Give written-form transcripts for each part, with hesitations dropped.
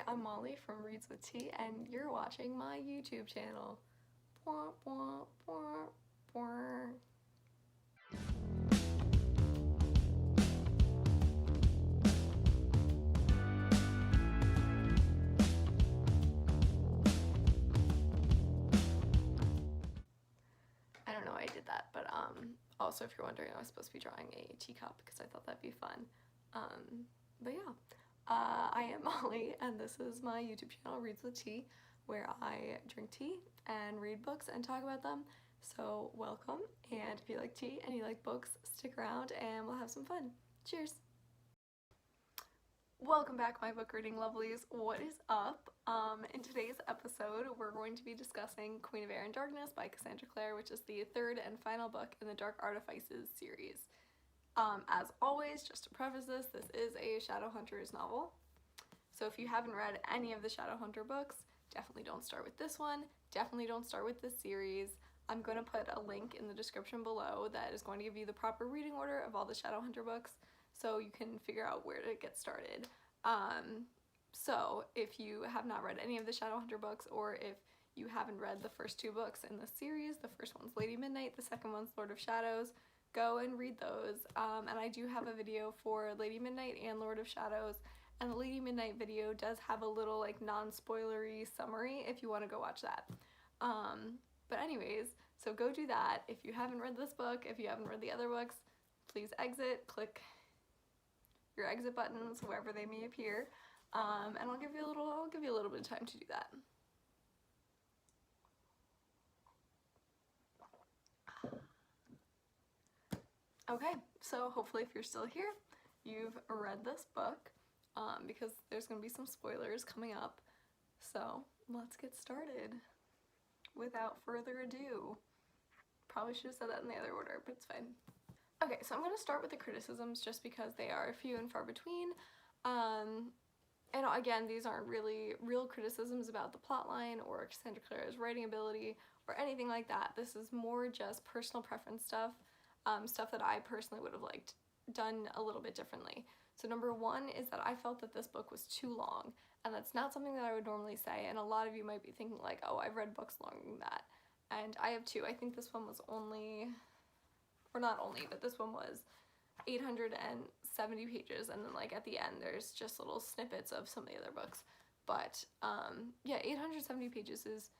Hi, I'm Molly from Reads with Tea, and you're watching my YouTube channel. Bwah, bwah, bwah, bwah. I don't know why I did that, but also if you're wondering, I was supposed to be drawing a teacup because I thought that'd be fun. But yeah, I am Molly, and this is my YouTube channel, Reads with Tea, where I drink tea and read books and talk about them. So welcome, and if you like tea and you like books, stick around and we'll have some fun. Cheers! Welcome back, my book reading lovelies. What is up? In today's episode, we're going to be discussing Queen of Air and Darkness by Cassandra Clare, which is the third and final book in the Dark Artifices series. As always, just to preface this is a Shadowhunters novel. So if you haven't read any of the Shadowhunter books, definitely don't start with this one. Definitely don't start with this series. I'm going to put a link in the description below that is going to give you the proper reading order of all the Shadowhunter books, so you can figure out where to get started. So if you have not read any of the Shadowhunter books, or if you haven't read the first two books in the series, the first one's Lady Midnight, the second one's Lord of Shadows, go and read those. And I do have a video for Lady Midnight and Lord of Shadows, and the Lady Midnight video does have a little like non-spoilery summary if you want to go watch that. But anyways, so go do that. If you haven't read this book, if you haven't read the other books, please exit, click your exit buttons wherever they may appear, and I'll give you a little bit of time to do that. Okay, so hopefully if you're still here, you've read this book, because there's going to be some spoilers coming up. So let's get started. Without further ado. Probably should have said that in the other order, but it's fine. Okay, so I'm going to start with the criticisms just because they are few and far between. And again, these aren't really real criticisms about the plotline or Cassandra Clare's writing ability or anything like that. This is more just personal preference stuff, stuff that I personally would have liked done a little bit differently. So number one is that I felt that this book was too long, and that's not something that I would normally say, and a lot of you might be thinking like, oh, I've read books longer than that, and I have too. I think this one was only, or not only, but this one was 870 pages, and then like at the end there's just little snippets of some of the other books. But yeah, 870 pages is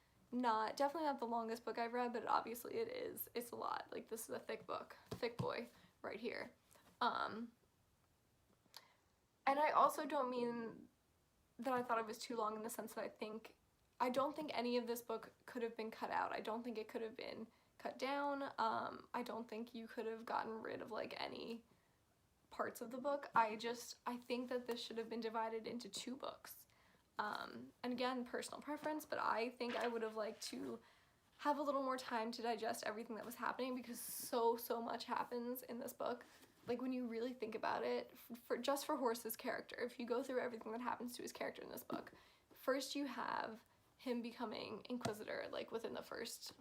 definitely not the longest book I've read, but obviously it is. It's a lot. Like, this is a thick book, thick boy right here. And I also don't mean that I thought it was too long in the sense that I don't think any of this book could have been cut out. I don't think it could have been cut down. I don't think you could have gotten rid of like any parts of the book. I think that this should have been divided into two books. And again, personal preference, but I think I would have liked to have a little more time to digest everything that was happening, because so much happens in this book. Like, when you really think about it, just for Horse's character, if you go through everything that happens to his character in this book, first you have him becoming Inquisitor, like within the first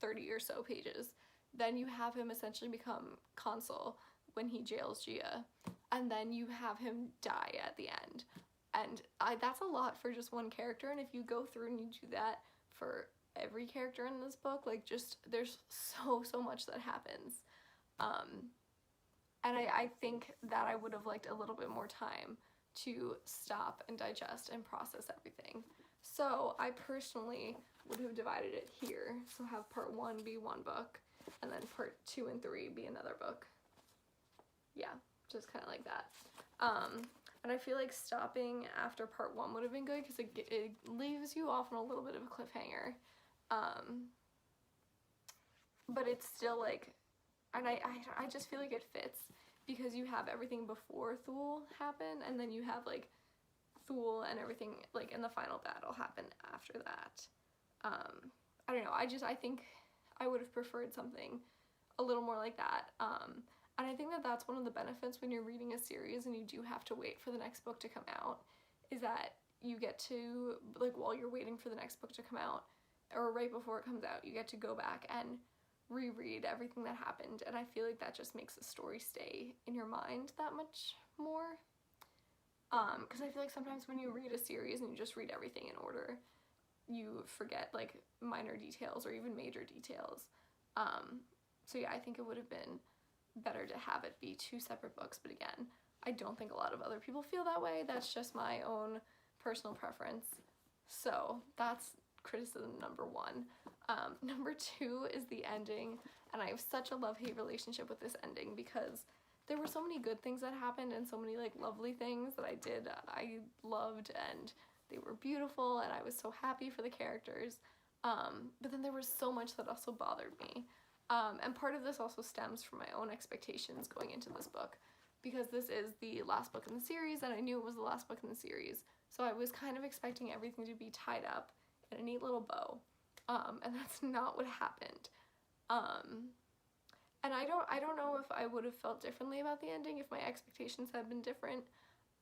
30 or so pages. Then you have him essentially become Consul when he jails Gia, and then you have him die at the end. And that's a lot for just one character, and if you go through and you do that for every character in this book, like, just there's so much that happens. And I think that I would have liked a little bit more time to stop and digest and process everything. So I personally would have divided it here. So have part 1 be one book, and then part 2 and 3 be another book. Yeah, just kind of like that. And I feel like stopping after part 1 would have been good, because it leaves you off on a little bit of a cliffhanger. But it's still like, and I just feel like it fits, because you have everything before Thule happen, and then you have like Thule and everything like in the final battle happen after that. I don't know, I think I would have preferred something a little more like that. And I think that that's one of the benefits when you're reading a series and you do have to wait for the next book to come out, is that you get to, like, while you're waiting for the next book to come out, or right before it comes out, you get to go back and reread everything that happened, and I feel like that just makes the story stay in your mind that much more. because I feel like sometimes when you read a series and you just read everything in order, you forget like minor details or even major details. So yeah, I think it would have been better to have it be two separate books, but again, I don't think a lot of other people feel that way. That's just my own personal preference. So that's criticism number one. Number two is the ending, and I have such a love-hate relationship with this ending because there were so many good things that happened and so many like lovely things that I loved, and they were beautiful, and I was so happy for the characters. But then there was so much that also bothered me. And part of this also stems from my own expectations going into this book, because this is the last book in the series, and I knew it was the last book in the series, so I was kind of expecting everything to be tied up in a neat little bow, and that's not what happened. And I don't know if I would have felt differently about the ending if my expectations had been different,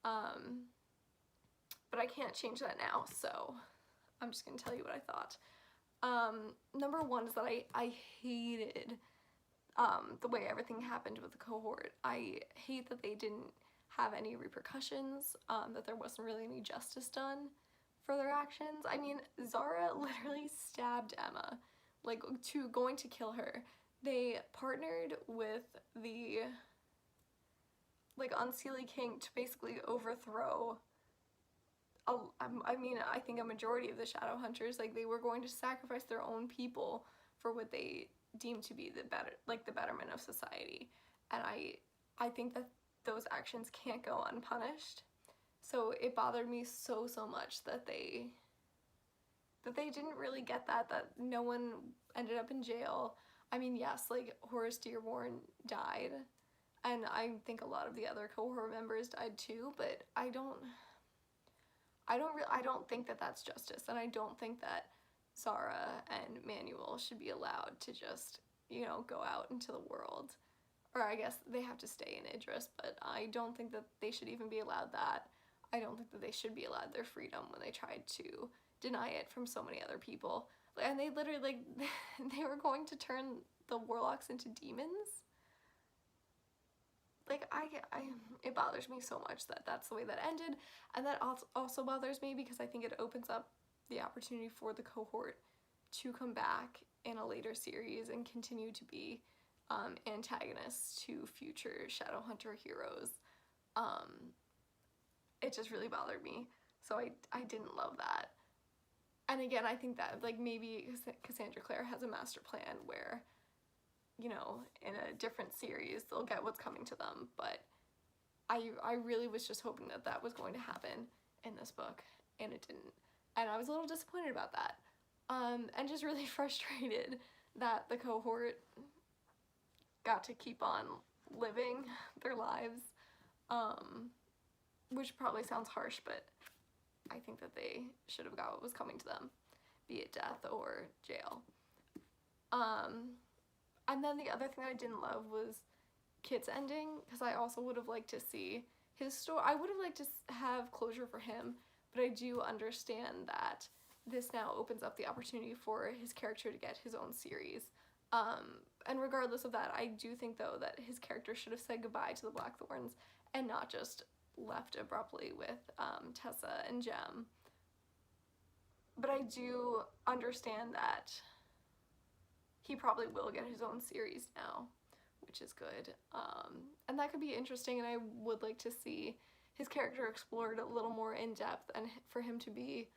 but I can't change that now, so I'm just gonna tell you what I thought. Number one is that I hated the way everything happened with the cohort. I hate that they didn't have any repercussions, that there wasn't really any justice done for their actions. I mean, Zara literally stabbed Emma, like, going to kill her. They partnered with the, like, Unseelie King to basically overthrow, I think a majority of the Shadowhunters. Like, they were going to sacrifice their own people for what they deemed to be the betterment of society. And I think that those actions can't go unpunished. So it bothered me so much that they didn't really get that no one ended up in jail. I mean, yes, like, Horace Dearborn died, and I think a lot of the other cohort members died too, but I don't think that that's justice, and I don't think that Zara and Manuel should be allowed to just, you know, go out into the world. Or I guess they have to stay in Idris, but I don't think that they should even be allowed that. I don't think that they should be allowed their freedom when they tried to deny it from so many other people. And they literally, like, they were going to turn the warlocks into demons. Like, it bothers me so much that that's the way that ended, and that also bothers me because I think it opens up the opportunity for the cohort to come back in a later series and continue to be antagonists to future Shadowhunter heroes. It just really bothered me, so I didn't love that. And again, I think that, like, maybe Cassandra Clare has a master plan where, you know, in a different series they'll get what's coming to them, but I really was just hoping that that was going to happen in this book, and it didn't. And I was a little disappointed about that, and just really frustrated that the cohort got to keep on living their lives, which probably sounds harsh, but I think that they should have got what was coming to them, be it death or jail. And then the other thing that I didn't love was Kit's ending, because I also would have liked to see his story. I would have liked to have closure for him, but I do understand that this now opens up the opportunity for his character to get his own series. And regardless of that, I do think, though, that his character should have said goodbye to the Blackthorns and not just left abruptly with Tessa and Jem. But I do understand that he probably will get his own series now, which is good. And that could be interesting, and I would like to see his character explored a little more in depth, and for him to be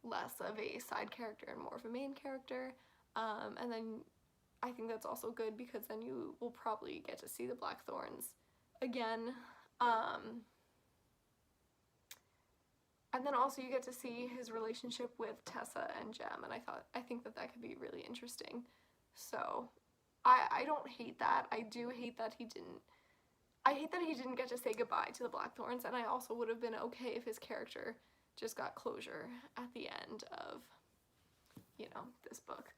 less of a side character and more of a main character. And then I think that's also good because then you will probably get to see the Blackthorns again. And then also you get to see his relationship with Tessa and Jem, and I think that that could be really interesting. So I don't hate that. I do hate that he didn't get to say goodbye to the Blackthorns, and I also would have been okay if his character just got closure at the end of, you know, this book.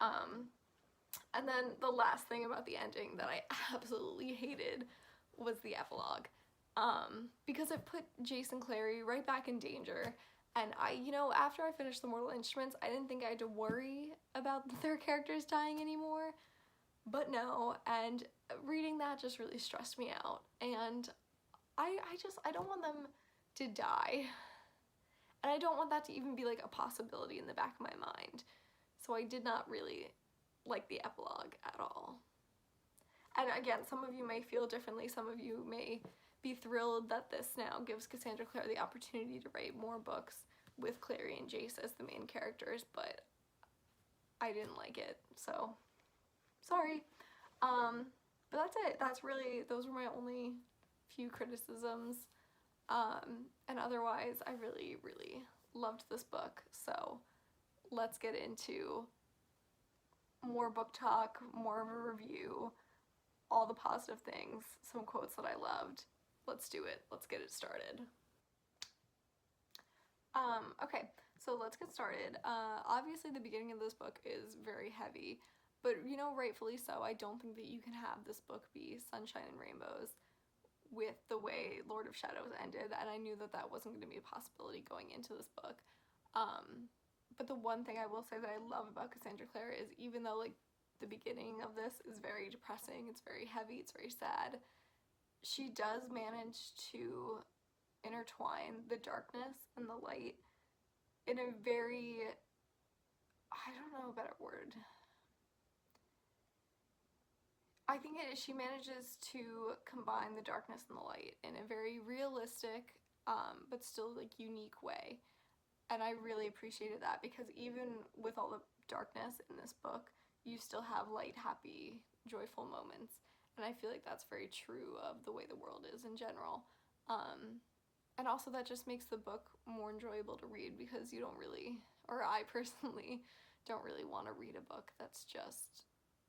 And then the last thing about the ending that I absolutely hated was the epilogue. Because it put Jason Clary right back in danger, and you know, after I finished The Mortal Instruments, I didn't think I had to worry about their characters dying anymore, but no, and reading that just really stressed me out, and I don't want them to die. And I don't want that to even be like a possibility in the back of my mind. So I did not really like the epilogue at all. And again, some of you may feel differently. Some of you may be thrilled that this now gives Cassandra Clare the opportunity to write more books with Clary and Jace as the main characters, but I didn't like it, so sorry. But that's it. Those were my only few criticisms. And otherwise, I really, really loved this book. So let's get into more book talk, more of a review, all the positive things, some quotes that I loved. Let's do it. Let's get it started. Okay, so let's get started. Obviously the beginning of this book is very heavy, but you know, rightfully so. I don't think that you can have this book be sunshine and rainbows with the way Lord of Shadows ended, and I knew that that wasn't going to be a possibility going into this book. But the one thing I will say that I love about Cassandra Clare is, even though like the beginning of this is very depressing, it's very heavy, it's very sad, she does manage to intertwine the darkness and the light in a very, I don't know a better word. I think she manages to combine the darkness and the light in a very realistic, but still like unique way. And I really appreciated that, because even with all the darkness in this book, you still have light, happy, joyful moments. And I feel like that's very true of the way the world is in general. And also that just makes the book more enjoyable to read, because you don't really, or I personally don't really want to read a book that's just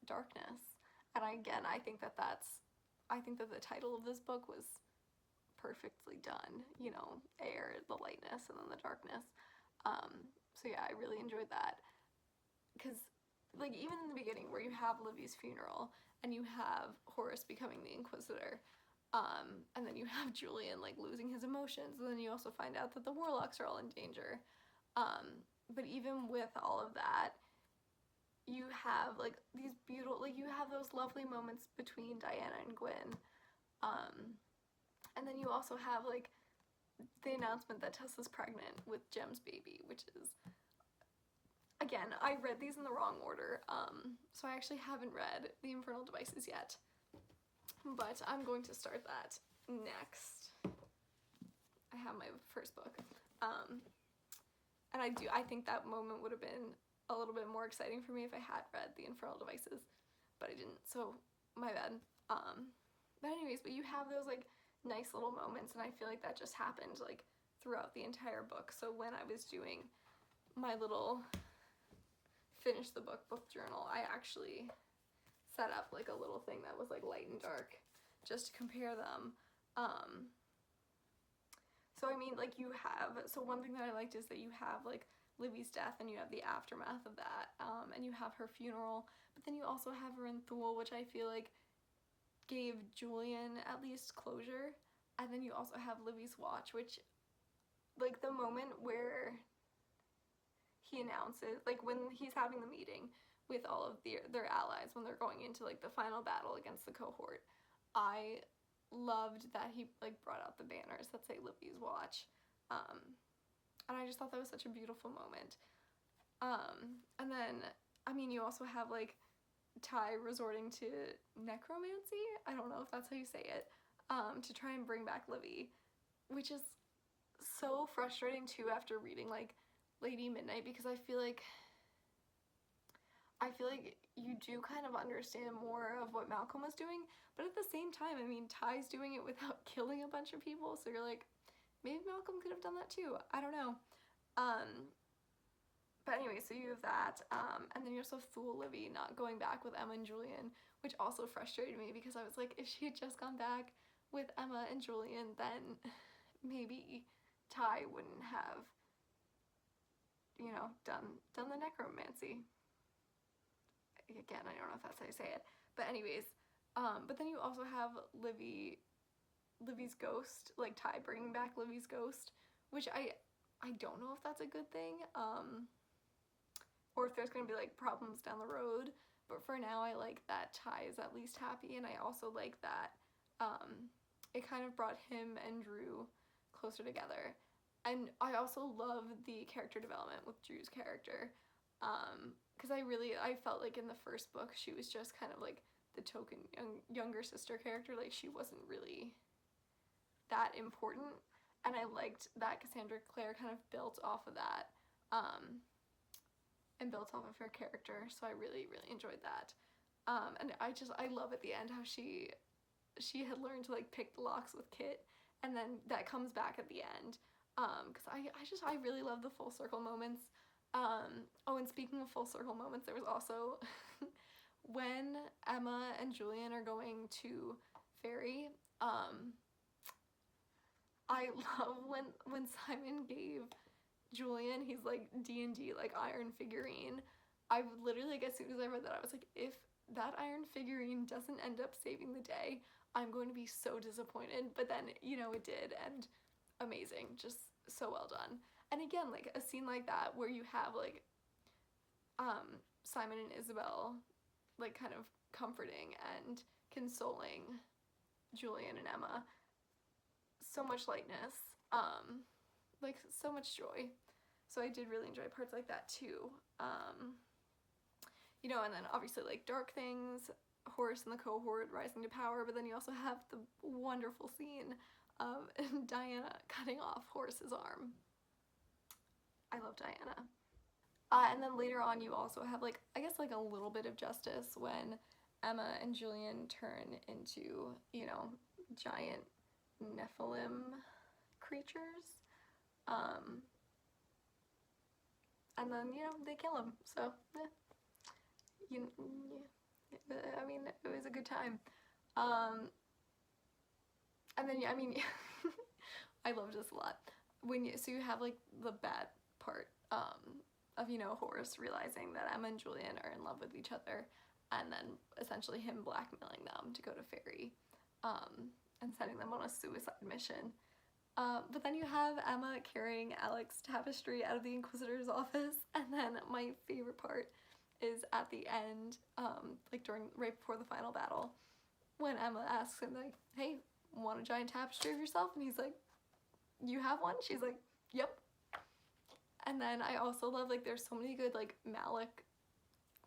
darkness. And again, I think that the title of this book was perfectly done, you know, air, the lightness, and then the darkness. So yeah, I really enjoyed that, because like even in the beginning where you have Livy's funeral and you have Horace becoming the Inquisitor, and then you have Julian like losing his emotions, and then you also find out that the Warlocks are all in danger. But even with all of that, you have like these beautiful, like you have those lovely moments between Diana and Gwyn. And then you also have like the announcement that Tessa's pregnant with Jem's baby, which is, again, I read these in the wrong order, so I actually haven't read The Infernal Devices yet, but I'm going to start that next. I have my first book, and I think that moment would have been a little bit more exciting for me if I had read The Infernal Devices, but I didn't, so my bad. But anyways, but you have those like nice little moments, and I feel like that just happened like throughout the entire book. So when I was doing my little finish the book journal, I actually set up like a little thing that was like light and dark just to compare them. So I mean, like you have, so one thing that I liked is that you have like Livy's death, and you have the aftermath of that, and you have her funeral, but then you also have her in Thule, which I feel like gave Julian at least closure. And then you also have Livy's watch, which, like the moment where he announces, like when he's having the meeting with all of their allies when they're going into like the final battle against the cohort, I loved that he like brought out the banners that say Livy's watch, and I just thought that was such a beautiful moment. And then I mean, you also have like Ty resorting to necromancy, I don't know if that's how you say it, to try and bring back Livy, which is so frustrating too after reading like Lady Midnight, because I feel like you do kind of understand more of what Malcolm was doing, but at the same time, I mean, Ty's doing it without killing a bunch of people, so you're like, maybe Malcolm could have done that too, I don't know. But anyway, so you have that, and then you also have Thule Livy not going back with Emma and Julian, which also frustrated me, because I was like, if she had just gone back with Emma and Julian, then maybe Ty wouldn't have, you know, done the necromancy. Again, I don't know if that's how you say it, but anyways, but then you also have Livy's ghost, like Ty bringing back Livy's ghost, which I don't know if that's a good thing, or if there's gonna be like problems down the road, but for now I like that Ty is at least happy, and I also like that it kind of brought him and Drew closer together. And I also love the character development with Drew's character, because I felt like in the first book she was just kind of like the token younger sister character, like she wasn't really that important, and I liked that Cassandra Clare kind of built off of that, and built off of her character, so I really enjoyed that. And I love at the end how she had learned to like pick the locks with Kit, and then that comes back at the end, because I really love the full circle moments. Oh, and speaking of full circle moments, there was also when Emma and Julian are going to Fairy, I love when Simon gave Julian, he's like D&D, like iron figurine. I literally, like, as soon as I read that, I was like, if that iron figurine doesn't end up saving the day, I'm going to be so disappointed. But then, you know, it did, and amazing, just so well done. And again, like, a scene like that where you have, like, Simon and Isabel, like, kind of comforting and consoling Julian and Emma. So much lightness, like, so much joy. So I did really enjoy parts like that, too. You know, and then obviously, like, dark things, Horus and the cohort rising to power, but then you also have the wonderful scene of Diana cutting off Horus's arm. I love Diana. And then later on you also have, like, I guess, like, a little bit of justice when Emma and Julian turn into, you know, giant Nephilim creatures. And then, you know, they kill him, so, yeah. I mean, it was a good time. And then, I mean, I loved this a lot. So you have, like, the bad part, of, you know, Horus realizing that Emma and Julian are in love with each other, and then essentially him blackmailing them to go to Fairy, and sending them on a suicide mission. But then you have Emma carrying Alec's tapestry out of the Inquisitor's office, and then my favorite part is at the end, like right before the final battle, when Emma asks him, like, hey, want a giant tapestry of yourself? And he's like, you have one? She's like, yep. And then I also love, like, there's so many good, like, Malik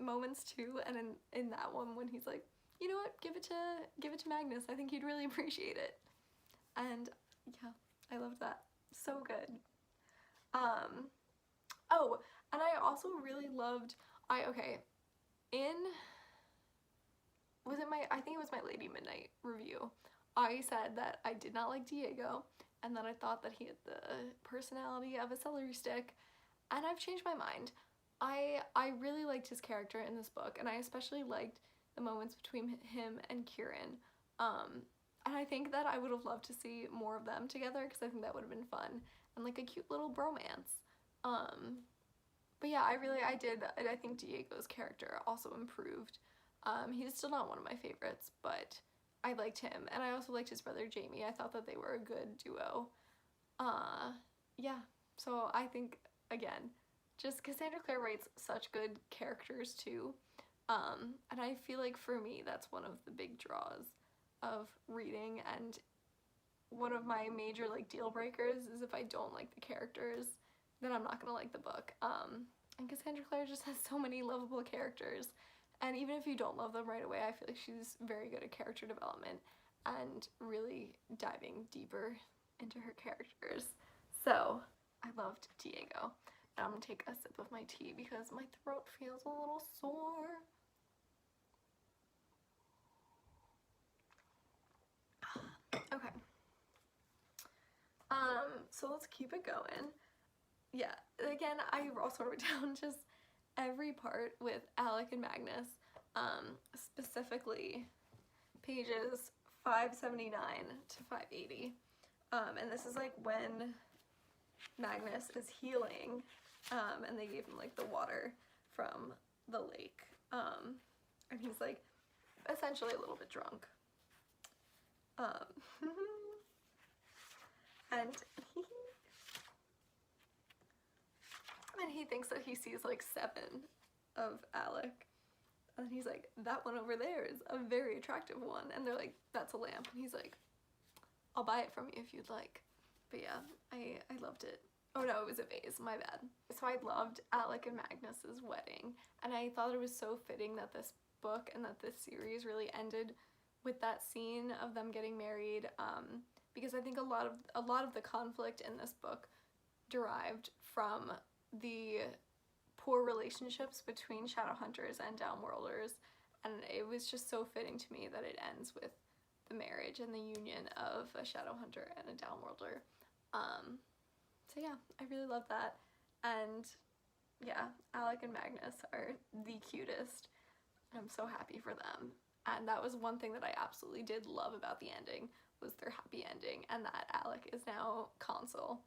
moments too, and in that one when he's like, you know what, give it to Magnus, I think he'd really appreciate it. And yeah, I loved that. So good. Oh, and I also really loved, I think it was my Lady Midnight review, I said that I did not like Diego, and that I thought that he had the personality of a celery stick, and I've changed my mind. I really liked his character in this book, and I especially liked the moments between him and Kieran. And I think that I would have loved to see more of them together, because I think that would have been fun, and like a cute little bromance. But yeah, I think Diego's character also improved. He's still not one of my favorites, but I liked him, and I also liked his brother Jamie. I thought that they were a good duo. Yeah, so I think, again, just Cassandra Clare writes such good characters too, and I feel like for me that's one of the big draws of reading, and one of my major, like, deal breakers is if I don't like the characters, then I'm not gonna like the book. And Cassandra Clare just has so many lovable characters, and even if you don't love them right away, I feel like she's very good at character development and really diving deeper into her characters. So I loved Diego. And I'm gonna take a sip of my tea because my throat feels a little sore. Okay. So let's keep it going. Yeah, again, I also wrote down just every part with Alec and Magnus, specifically pages 579 to 580. And this is like when Magnus is healing, and they gave him like the water from the lake, and he's like essentially a little bit drunk. And he thinks that he sees like 7 of Alec, and he's like, that one over there is a very attractive one, and they're like, that's a lamp, and he's like, I'll buy it from you if you'd like. But yeah, I loved it. Oh no, it was a vase, my bad. So I loved Alec and Magnus's wedding, and I thought it was so fitting that this book and that this series really ended with that scene of them getting married, because I think a lot of the conflict in this book derived from the poor relationships between Shadowhunters and Downworlders, and it was just so fitting to me that it ends with the marriage and the union of a Shadowhunter and a Downworlder. So yeah, I really love that, and yeah, Alec and Magnus are the cutest. I'm so happy for them, and that was one thing that I absolutely did love about the ending, was their happy ending, and that Alec is now consul,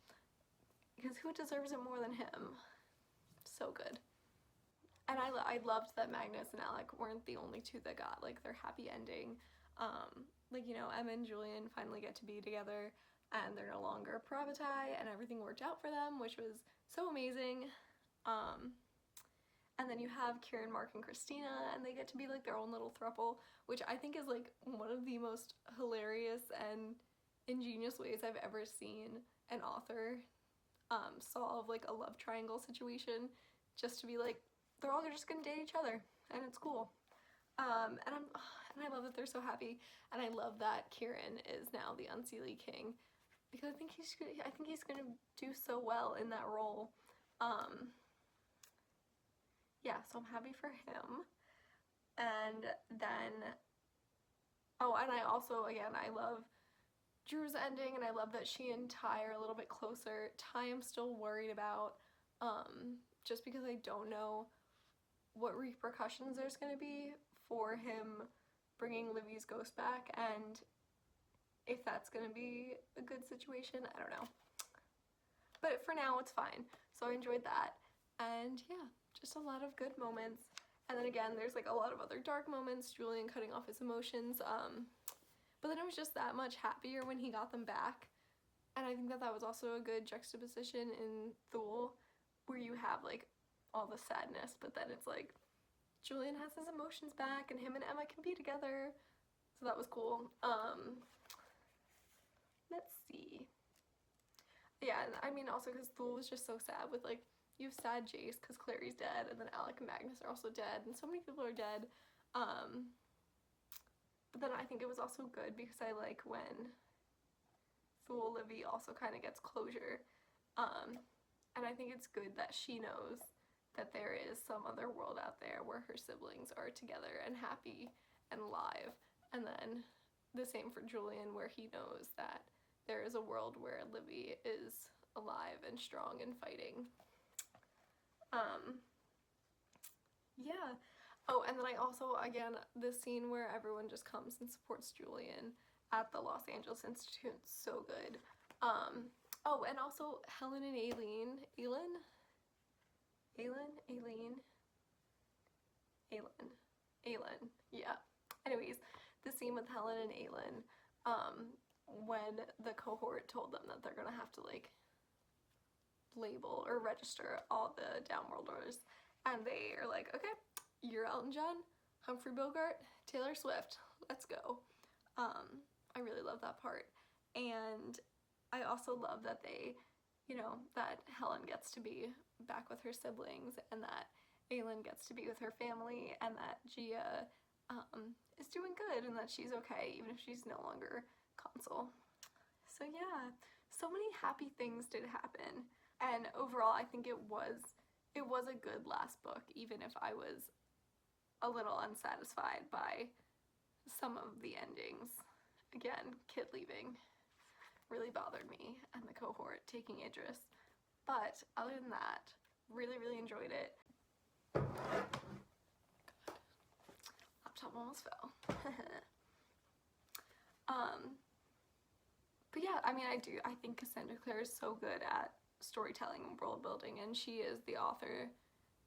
because who deserves it more than him? So good. And I loved that Magnus and Alec weren't the only two that got like their happy ending. Like, you know, Emma and Julian finally get to be together, and they're no longer Parvati, and everything worked out for them, which was so amazing. And then you have Kieran, Mark, and Christina, and they get to be like their own little throuple, which I think is like one of the most hilarious and ingenious ways I've ever seen an author solve like a love triangle situation, just to be like, they're all just gonna date each other, and it's cool. And I love that they're so happy, and I love that Kieran is now the Unseelie King, because I think he's gonna do so well in that role. Yeah, so I'm happy for him. And then, oh, and I also, again, I love Drew's ending, and I love that she and Ty are a little bit closer. Ty I'm still worried about, just because I don't know what repercussions there's going to be for him bringing Livy's ghost back, and if that's going to be a good situation, I don't know. But for now, it's fine. So I enjoyed that, and yeah, just a lot of good moments. And then again, there's like a lot of other dark moments, Julian cutting off his emotions, but then it was just that much happier when he got them back. And I think that that was also a good juxtaposition in Thule, where you have like all the sadness, but then it's like Julian has his emotions back and him and Emma can be together. So that was cool. Let's see. Yeah, and I mean also because Thule was just so sad with like, you have sad Jace because Clary's dead, and then Alec and Magnus are also dead, and so many people are dead. But then I think it was also good because I like when Thule Livy also kind of gets closure. And I think it's good that she knows that there is some other world out there where her siblings are together and happy and alive. And then the same for Julian, where he knows that there is a world where Livy is alive and strong and fighting. Yeah. Oh, and then I also, again, this scene where everyone just comes and supports Julian at the Los Angeles Institute, so good. Oh, and also Helen and Aileen, yeah. Anyways, the scene with Helen and Aelin, when the cohort told them that they're gonna have to like label or register all the Downworlders, and they are like, okay, you're Elton John, Humphrey Bogart, Taylor Swift, let's go. I really love that part. And I also love that they, you know, that Helen gets to be back with her siblings, and that Aelin gets to be with her family, and that Gia is doing good, and that she's okay even if she's no longer consul. So yeah, so many happy things did happen, and overall I think it was a good last book, even if I was a little unsatisfied by some of the endings. Again, Kit leaving really bothered me, and the cohort taking Idris. But other than that, really, really enjoyed it. God. Laptop almost fell. But yeah, I mean, I think Cassandra Clare is so good at storytelling and world building, and she is the author,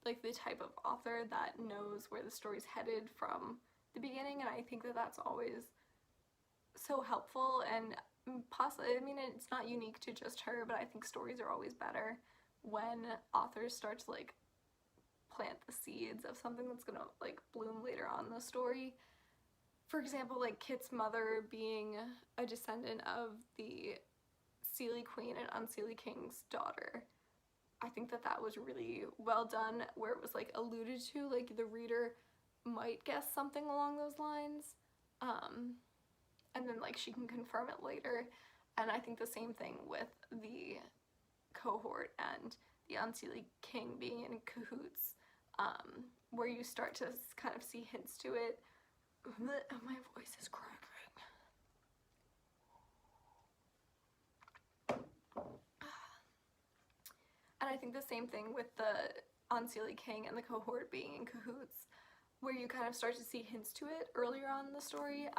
like the type of author that knows where the story's headed from the beginning, and I think that that's always so helpful. And possibly, I mean, it's not unique to just her, but I think stories are always better when authors start to like plant the seeds of something that's gonna like bloom later on in the story. For example, like Kit's mother being a descendant of the Unseelie Queen and Unseelie King's daughter. I think that that was really well done, where it was like alluded to, like the reader might guess something along those lines, and then like she can confirm it later. And I think the same thing with the cohort and the Unseelie King being in cahoots, where you start to kind of see hints to it. My voice is cracking. And I think the same thing with the Unseelie King and the cohort being in cahoots, where you kind of start to see hints to it earlier on in the story,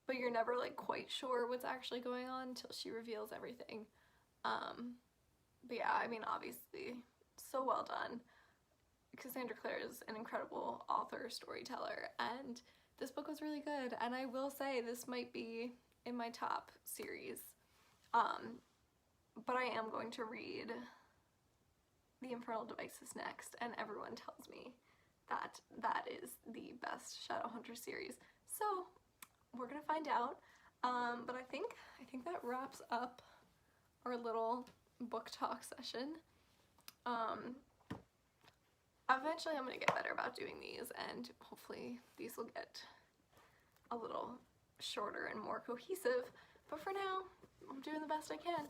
but you're never like quite sure what's actually going on until she reveals everything. But yeah, I mean, obviously, so well done. Cassandra Clare is an incredible author, storyteller, and this book was really good. And I will say this might be in my top series, but I am going to read The Infernal Devices next, and everyone tells me that that is the best Shadowhunter series. So we're gonna find out. But I think that wraps up our little book talk session. Eventually I'm gonna get better about doing these, and hopefully these will get a little shorter and more cohesive. But for now, I'm doing the best I can.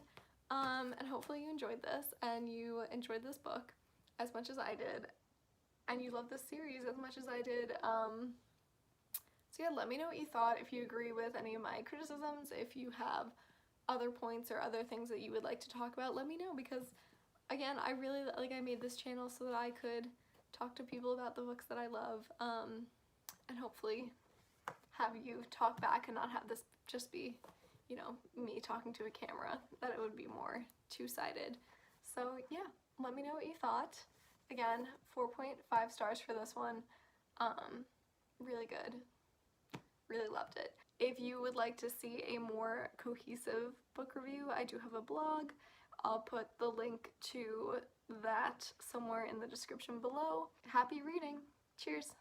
And hopefully you enjoyed this, and you enjoyed this book as much as I did, and you love this series as much as I did. So yeah, let me know what you thought, if you agree with any of my criticisms, if you have other points or other things that you would like to talk about, let me know, because again, I really, like, I made this channel so that I could talk to people about the books that I love, and hopefully have you talk back and not have this just be, you know, me talking to a camera, that it would be more two-sided. So yeah, let me know what you thought. Again, 4.5 stars for this one. Really good. Really loved it. If you would like to see a more cohesive book review, I do have a blog. I'll put the link to that somewhere in the description below. Happy reading! Cheers!